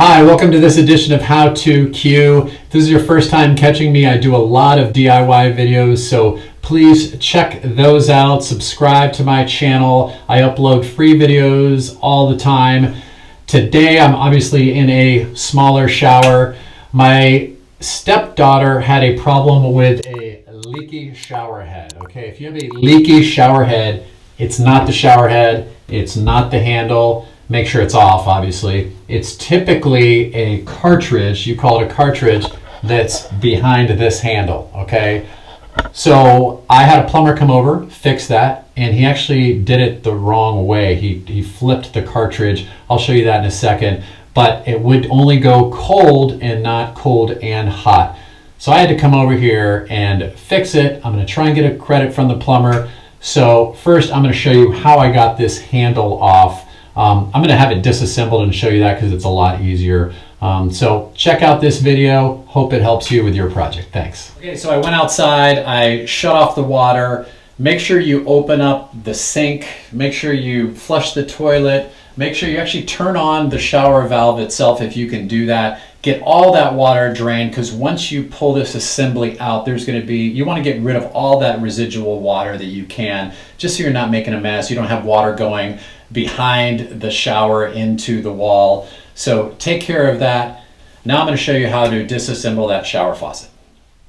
Hi, welcome to this edition of How to Q. If this is your first time catching me, I do a lot of DIY videos, so please check those out. Subscribe to my channel. I upload free videos all the time. Today I'm obviously in a smaller shower. My stepdaughter had a problem with a leaky shower head. Okay, if you have a leaky shower head, it's not the shower head, it's not the handle. Make sure it's off, obviously. It's typically a cartridge, you call it a cartridge, that's behind this handle, okay? So I had a plumber come over, fix that, and he actually did it the wrong way. He flipped the cartridge. I'll show you that in a second, but it would only go cold and not cold and hot. So I had to come over here and fix it. I'm gonna try and get a credit from the plumber. So first I'm gonna show you how I got this handle off. I'm going to have it disassembled and show you that because it's a lot easier. So check out this video. Hope it helps you with your project. Thanks. Okay, so I went outside. I shut off the water. Make sure you open up the sink. Make sure you flush the toilet. Make sure you actually turn on the shower valve itself if you can do that. Get all that water drained, because once you pull this assembly out, there's going to be, you want to get rid of all that residual water that you can, just so you're not making a mess. You don't have water going behind the shower into the wall. So take care of that. Now I'm going to show you how to disassemble that shower faucet.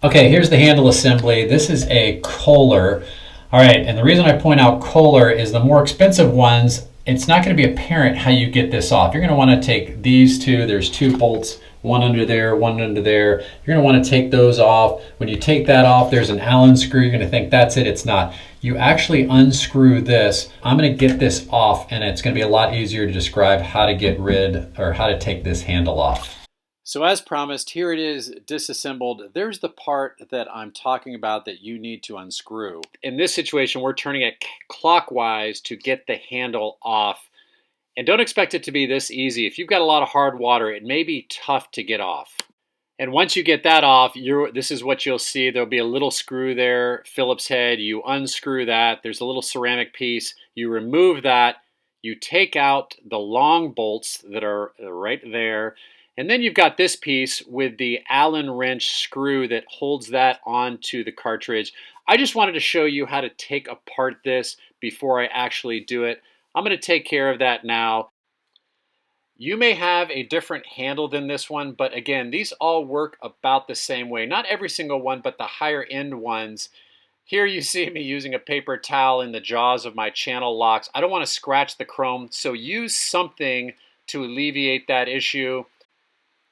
Okay, here's the handle assembly. This is a Kohler. All right, and the reason I point out Kohler is the more expensive ones, it's not going to be apparent how you get this off. You're going to want to take these two. There's two bolts, one under there, one under there. You're going to want to take those off. When you take that off, there's an Allen screw. You're going to think that's it. It's not. You actually unscrew this. I'm going to get this off, and it's going to be a lot easier to describe how to get rid or how to take this handle off. So as promised, here it is disassembled. There's the part that I'm talking about that you need to unscrew. In this situation, we're turning it clockwise to get the handle off. And don't expect it to be this easy. If you've got a lot of hard water, it may be tough to get off. And once you get that off, this is what you'll see. There'll be a little screw there, Phillips head. You unscrew that. There's a little ceramic piece. You remove that. You take out the long bolts that are right there. And then you've got this piece with the Allen wrench screw that holds that onto the cartridge. I just wanted to show you how to take apart this before I actually do it. I'm going to take care of that now. You may have a different handle than this one, but again, these all work about the same way. Not every single one, but the higher end ones. Here you see me using a paper towel in the jaws of my channel locks. I don't want to scratch the chrome, so use something to alleviate that issue.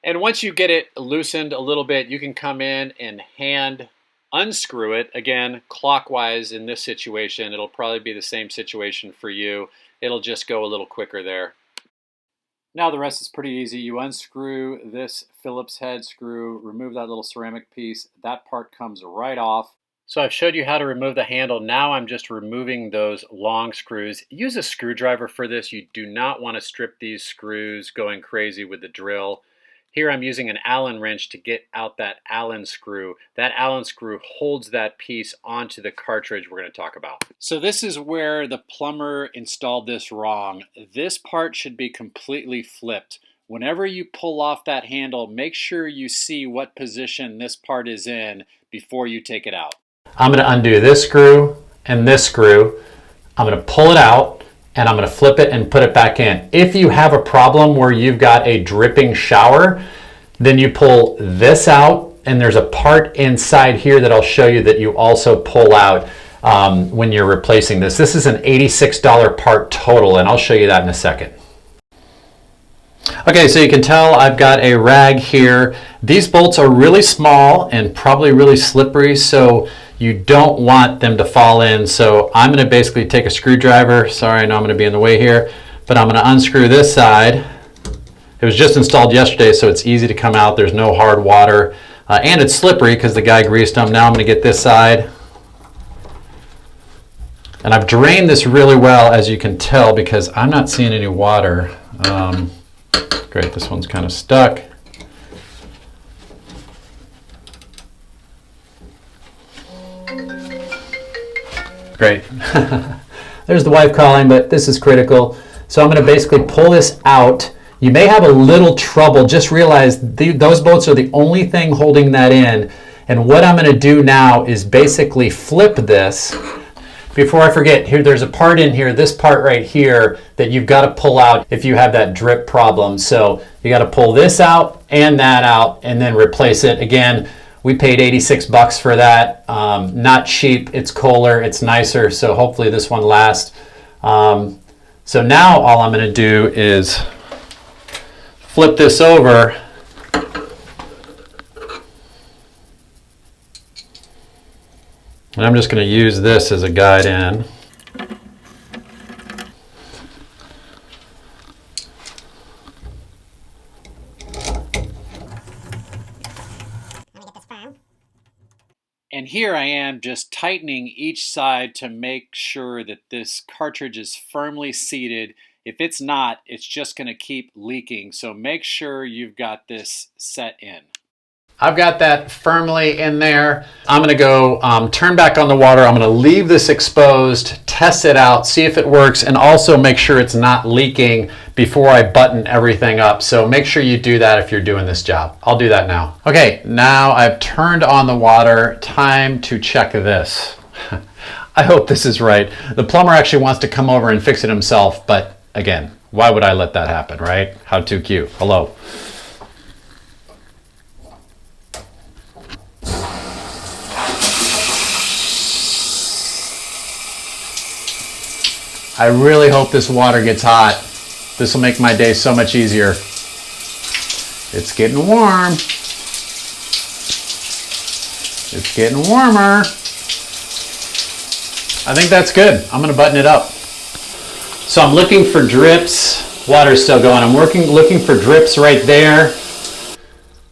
And once you get it loosened a little bit, you can come in and hand unscrew it. Again, clockwise in this situation. It'll probably be the same situation for you. It'll just go a little quicker there. Now the rest is pretty easy. You unscrew this Phillips head screw, remove that little ceramic piece. That part comes right off. So I've showed you how to remove the handle. Now I'm just removing those long screws. Use a screwdriver for this. You do not want to strip these screws going crazy with the drill. Here I'm using an Allen wrench to get out that Allen screw. That Allen screw holds that piece onto the cartridge we're going to talk about. So this is where the plumber installed this wrong. This part should be completely flipped. Whenever you pull off that handle, make sure you see what position this part is in before you take it out. I'm going to undo this screw and this screw. I'm going to pull it out, and I'm going to flip it and put it back in. If you have a problem where you've got a dripping shower, then you pull this out, and there's a part inside here that I'll show you that you also pull out when you're replacing this. This is an $86 part total, and I'll show you that in a second. Okay, so you can tell I've got a rag here. These bolts are really small and probably really slippery, so you don't want them to fall in. So I'm going to basically take a screwdriver. Sorry, I know I'm going to be in the way here, but I'm going to unscrew this side. It was just installed yesterday, so it's easy to come out. There's no hard water, and it's slippery because the guy greased them. Now I'm going to get this side. And I've drained this really well, as you can tell, because I'm not seeing any water. Great, this one's kind of stuck. Great. There's the wife calling, but this is critical. So I'm going to basically pull this out. You may have a little trouble. Just realize those bolts are the only thing holding that in. And what I'm going to do now is basically flip this. Before I forget, here there's a part in here, this part right here, that you've got to pull out if you have that drip problem. So you got to pull this out and that out and then replace it. Again, we paid 86 bucks for that. Not cheap. It's Kohler. It's nicer. So hopefully this one lasts. So now all I'm going to do is flip this over. And I'm just going to use this as a guide in. And here I am just tightening each side to make sure that this cartridge is firmly seated. If it's not, it's just going to keep leaking. So make sure you've got this set in. I've got that firmly in there. I'm going to go turn back on the water. I'm going to leave this exposed, test it out, see if it works, and also make sure it's not leaking before I button everything up. So make sure you do that if you're doing this job. I'll do that now. Okay, now I've turned on the water. Time to check this. I hope this is right. The plumber actually wants to come over and fix it himself, but again, why would I let that happen, right? How too cute. Hello. I really hope this water gets hot. This will make my day so much easier. It's getting warm. It's getting warmer. I think that's good. I'm going to button it up. So I'm looking for drips. Water's still going. I'm looking for drips right there.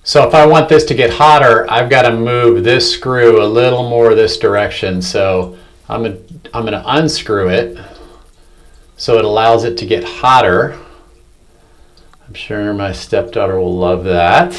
So if I want this to get hotter, I've got to move this screw a little more this direction. So I'm going to unscrew it so it allows it to get hotter. I'm sure my stepdaughter will love that.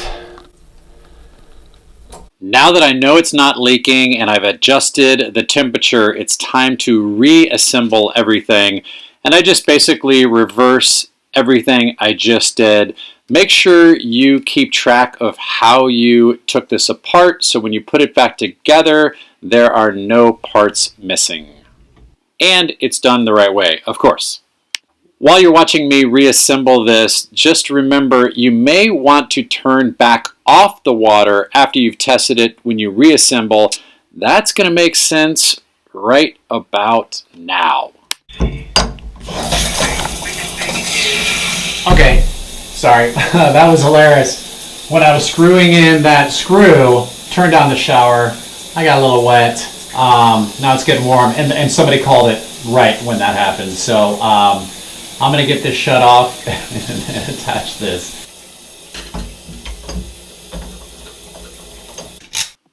Now that I know it's not leaking and I've adjusted the temperature, it's time to reassemble everything. And I just basically reverse everything I just did. Make sure you keep track of how you took this apart so when you put it back together, there are no parts missing. And it's done the right way, of course. While you're watching me reassemble this, just remember you may want to turn back off the water after you've tested it when you reassemble. That's going to make sense right about now. Okay, sorry, that was hilarious. When I was screwing in that screw, turned on the shower, I got a little wet. Now it's getting warm, and somebody called it right when that happened. So I'm going to get this shut off and attach this.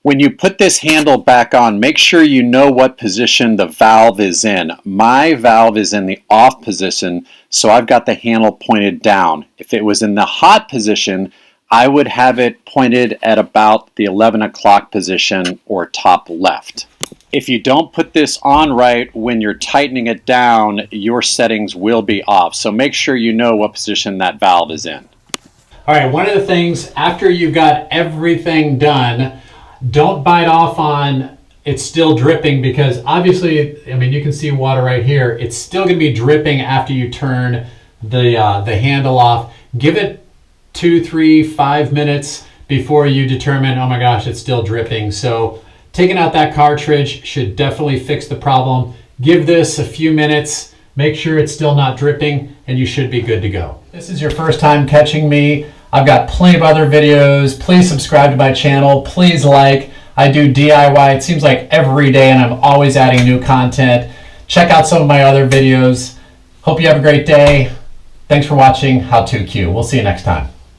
When you put this handle back on, make sure you know what position the valve is in. My valve is in the off position, so I've got the handle pointed down. If it was in the hot position, I would have it pointed at about the 11 o'clock position or top left. If you don't put this on right when you're tightening it down, your settings will be off. So make sure you know what position that valve is in. All right, one of the things after you've got everything done, don't bite off on it's still dripping, because obviously, I mean, you can see water right here. It's still going to be dripping after you turn the handle off. Give it 2, 3, 5 minutes before you determine, oh my gosh, it's still dripping. So taking out that cartridge should definitely fix the problem. Give this a few minutes, make sure it's still not dripping, and you should be good to go. If this is your first time catching me, I've got plenty of other videos. Please subscribe to my channel. Please like. I do DIY, it seems like every day, and I'm always adding new content. Check out some of my other videos. Hope you have a great day. Thanks for watching How To Q. We'll see you next time.